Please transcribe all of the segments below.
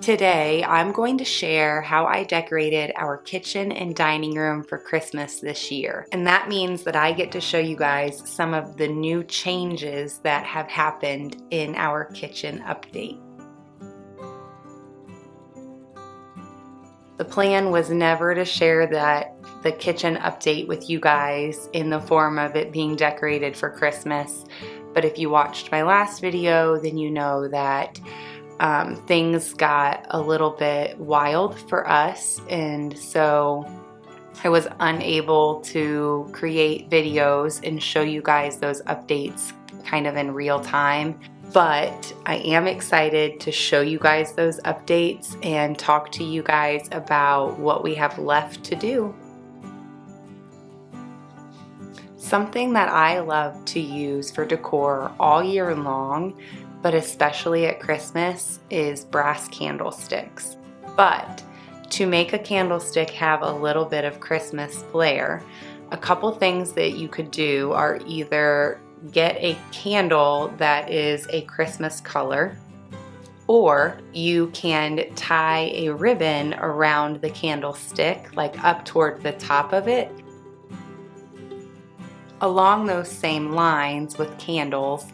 Today, I'm going to share how I decorated our kitchen and dining room for Christmas this year. And that means that I get to show you guys some of the new changes that have happened in our kitchen update. The plan was never to share the kitchen update with you guys in the form of it being decorated for Christmas. But if you watched my last video, then you know that things got a little bit wild for us, and so I was unable to create videos and show you guys those updates kind of in real time. But I am excited to show you guys those updates and talk to you guys about what we have left to do. Something that I love to use for decor all year long, but especially at Christmas, is brass candlesticks. But to make a candlestick have a little bit of Christmas flair, a couple things that you could do are either get a candle that is a Christmas color, or you can tie a ribbon around the candlestick, like up toward the top of it. Along those same lines with candles,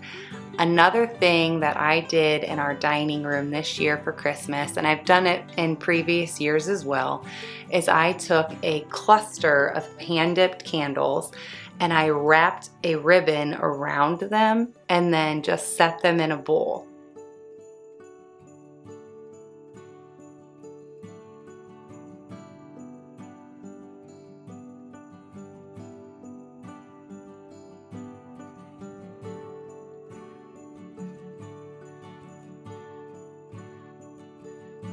another thing that I did in our dining room this year for Christmas, and I've done it in previous years as well, is I took a cluster of hand-dipped candles and I wrapped a ribbon around them and then just set them in a bowl.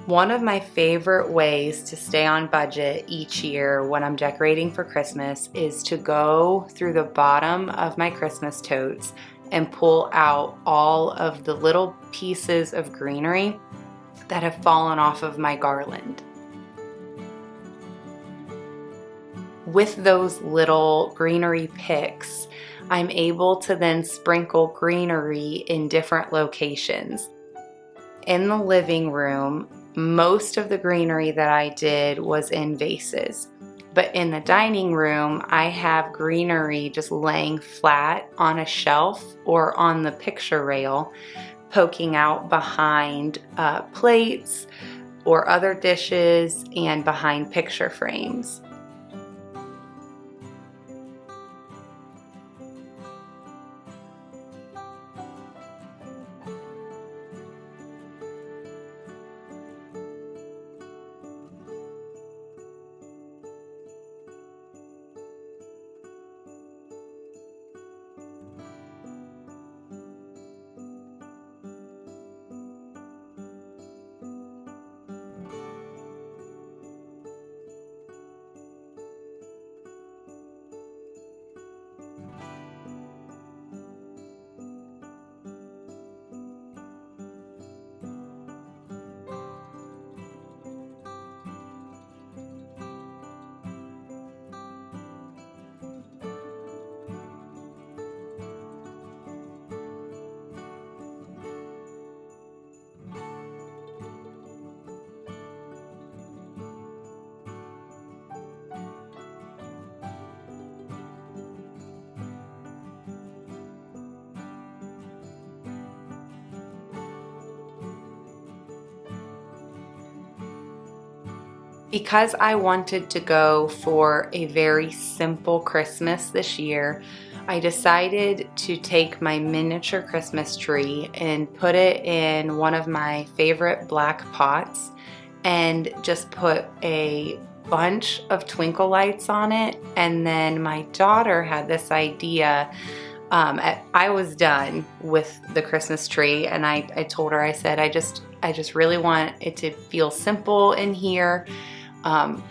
One of my favorite ways to stay on budget each year when I'm decorating for Christmas is to go through the bottom of my Christmas totes and pull out all of the little pieces of greenery that have fallen off of my garland. With those little greenery picks, I'm able to then sprinkle greenery in different locations. In the living room, most of the greenery that I did was in vases, but in the dining room I have greenery just laying flat on a shelf or on the picture rail, poking out behind plates or other dishes and behind picture frames. Because I wanted to go for a very simple Christmas this year, I decided to take my miniature Christmas tree and put it in one of my favorite black pots and just put a bunch of twinkle lights on it. And then my daughter had this idea. I was done with the Christmas tree and I told her, I said, I just really want it to feel simple in here.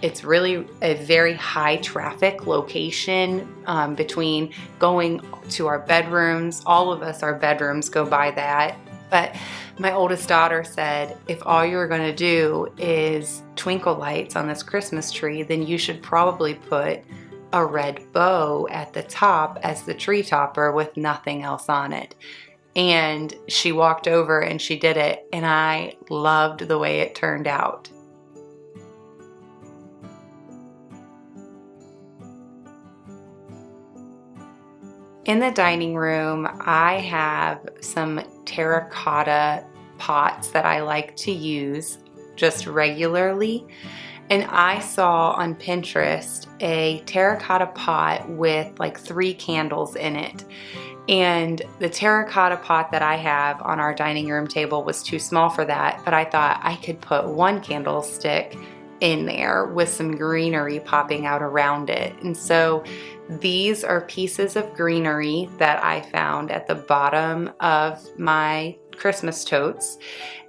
It's really a very high traffic location between going to our bedrooms. All of us, our bedrooms go by that. But my oldest daughter said, if all you're going to do is twinkle lights on this Christmas tree, then you should probably put a red bow at the top as the tree topper with nothing else on it. and she walked over and she did it, and I loved the way it turned out. In the dining room, I have some terracotta pots that I like to use just regularly. And I saw on Pinterest a terracotta pot with like 3 candles in it. And the terracotta pot that I have on our dining room table was too small for that, but I thought I could put 1 candlestick in there with some greenery popping out around it. And so these are pieces of greenery that I found at the bottom of my Christmas totes,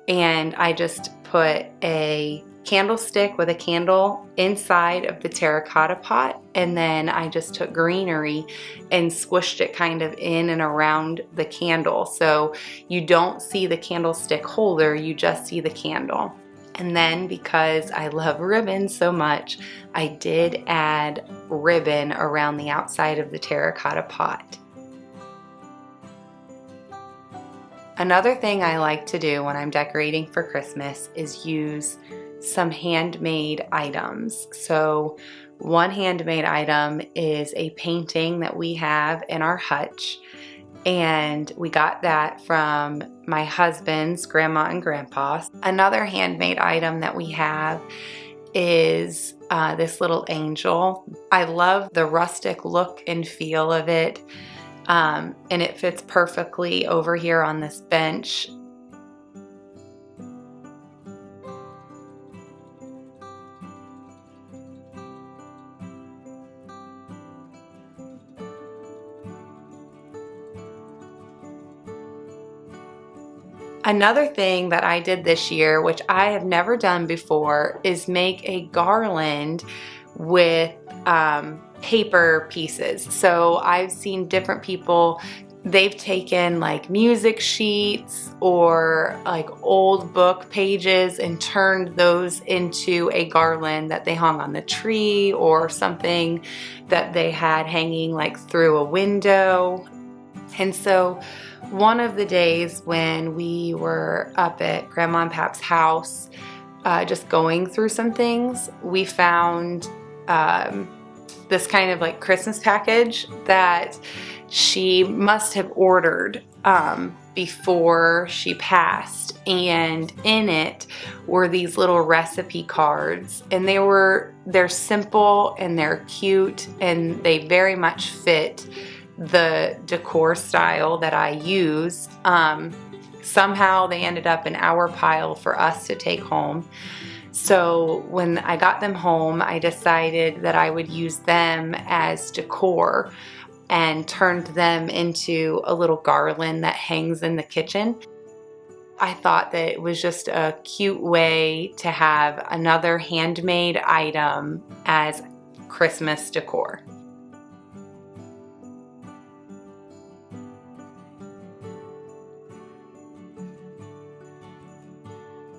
and I just put a candlestick with a candle inside of the terracotta pot, and then I just took greenery and squished it kind of in and around the candle, so you don't see the candlestick holder, you just see the candle. And then, because I love ribbon so much, I did add ribbon around the outside of the terracotta pot. Another thing I like to do when I'm decorating for Christmas is use some handmade items. So one handmade item is a painting that we have in our hutch, and we got that from my husband's grandma and grandpa. Another handmade item that we have is this little angel. I love the rustic look and feel of it, and it fits perfectly over here on this bench. Another thing that I did this year, which I have never done before, is make a garland with paper pieces. So I've seen different people, they've taken like music sheets or like old book pages and turned those into a garland that they hung on the tree, or something that they had hanging like through a window. And so one of the days when we were up at Grandma and Pap's house, just going through some things, we found this kind of like Christmas package that she must have ordered before she passed, and in it were these little recipe cards, and they're simple and they're cute, and they very much fit the decor style that I use. Somehow they ended up in our pile for us to take home. So when I got them home, I decided that I would use them as decor and turned them into a little garland that hangs in the kitchen. I thought that it was just a cute way to have another handmade item as Christmas decor.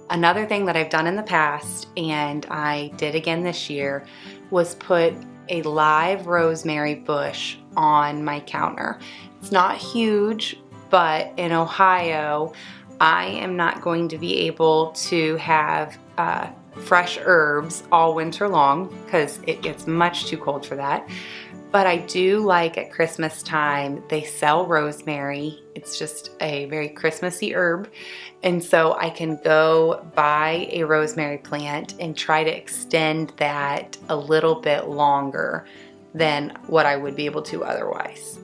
Another thing that I've done in the past, and I did again this year, was put a live rosemary bush on my counter. It's not huge, but in Ohio, I am not going to be able to have fresh herbs all winter long because it gets much too cold for that. But I do like at Christmas time, they sell rosemary. It's just a very Christmassy herb. And so I can go buy a rosemary plant and try to extend that a little bit longer than what I would be able to otherwise.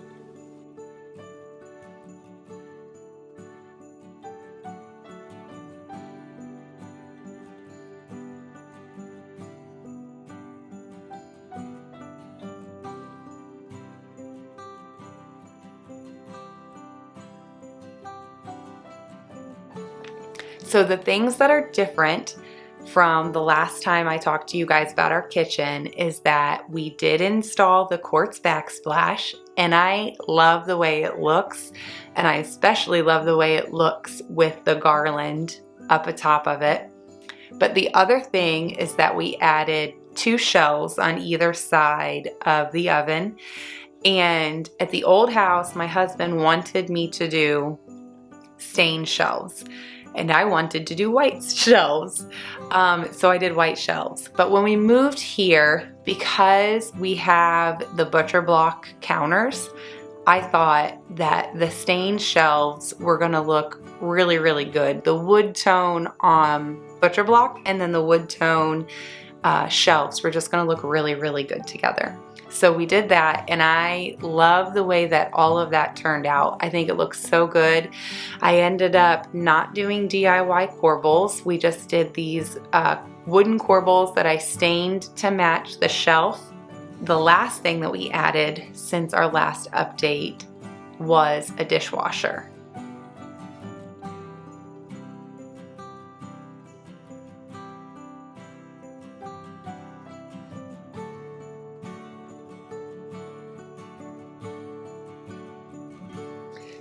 So the things that are different from the last time I talked to you guys about our kitchen is that we did install the quartz backsplash, and I love the way it looks, and I especially love the way it looks with the garland up atop of it. But the other thing is that we added 2 shelves on either side of the oven. And at the old house, my husband wanted me to do stained shelves. And I wanted to do white shelves. So I did white shelves. But when we moved here, because we have the butcher block counters, I thought that the stained shelves were gonna look really, really good. The wood tone butcher block and then the wood tone shelves were just gonna look really, really good together. So we did that, and I love the way that all of that turned out. I think it looks so good. I ended up not doing DIY corbels. We just did these wooden corbels that I stained to match the shelf. The last thing that we added since our last update was a dishwasher.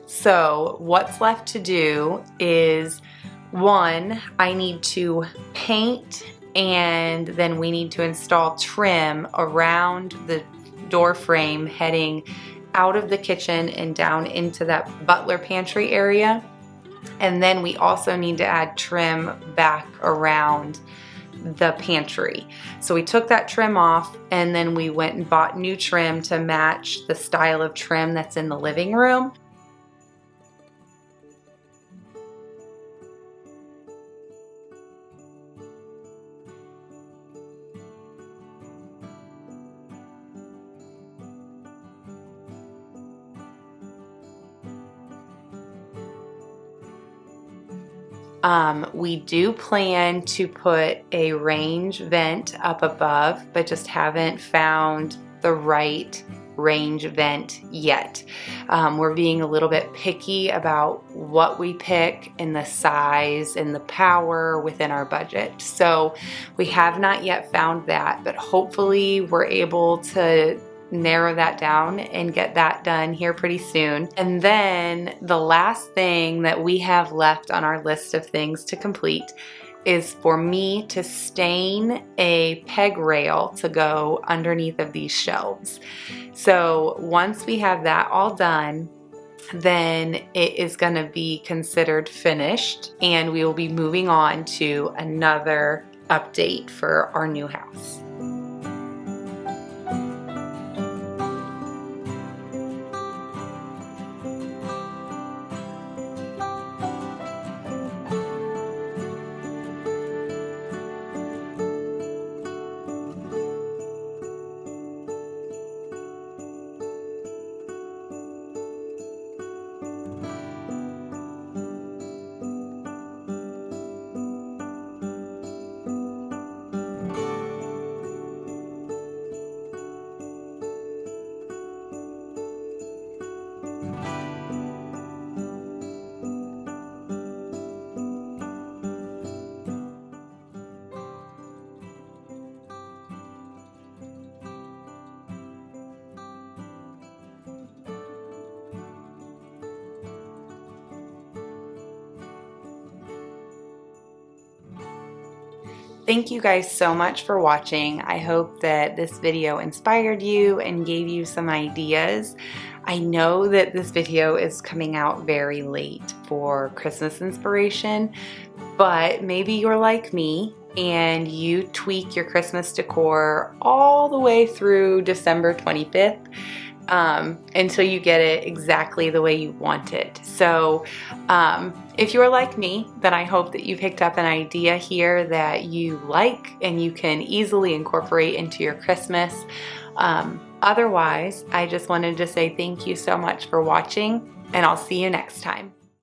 So what's left to do is, one, I need to paint, and then we need to install trim around the door frame heading out of the kitchen and down into that butler pantry area. And then we also need to add trim back around the pantry. So we took that trim off, and then we went and bought new trim to match the style of trim that's in the living room. We do plan to put a range vent up above, but just haven't found the right range vent yet. We're being a little bit picky about what we pick and the size and the power within our budget. So we have not yet found that, but hopefully we're able to narrow that down and get that done here pretty soon. And then the last thing that we have left on our list of things to complete is for me to stain a peg rail to go underneath of these shelves. So once we have that all done, then it is going to be considered finished, and we will be moving on to another update for our new house. Thank you guys so much for watching. I hope that this video inspired you and gave you some ideas. I know that this video is coming out very late for Christmas inspiration, but maybe you're like me and you tweak your Christmas decor all the way through December 25th until you get it exactly the way you want it. So if you're like me, then I hope that you picked up an idea here that you like and you can easily incorporate into your Christmas. Otherwise, I just wanted to say thank you so much for watching, and I'll see you next time.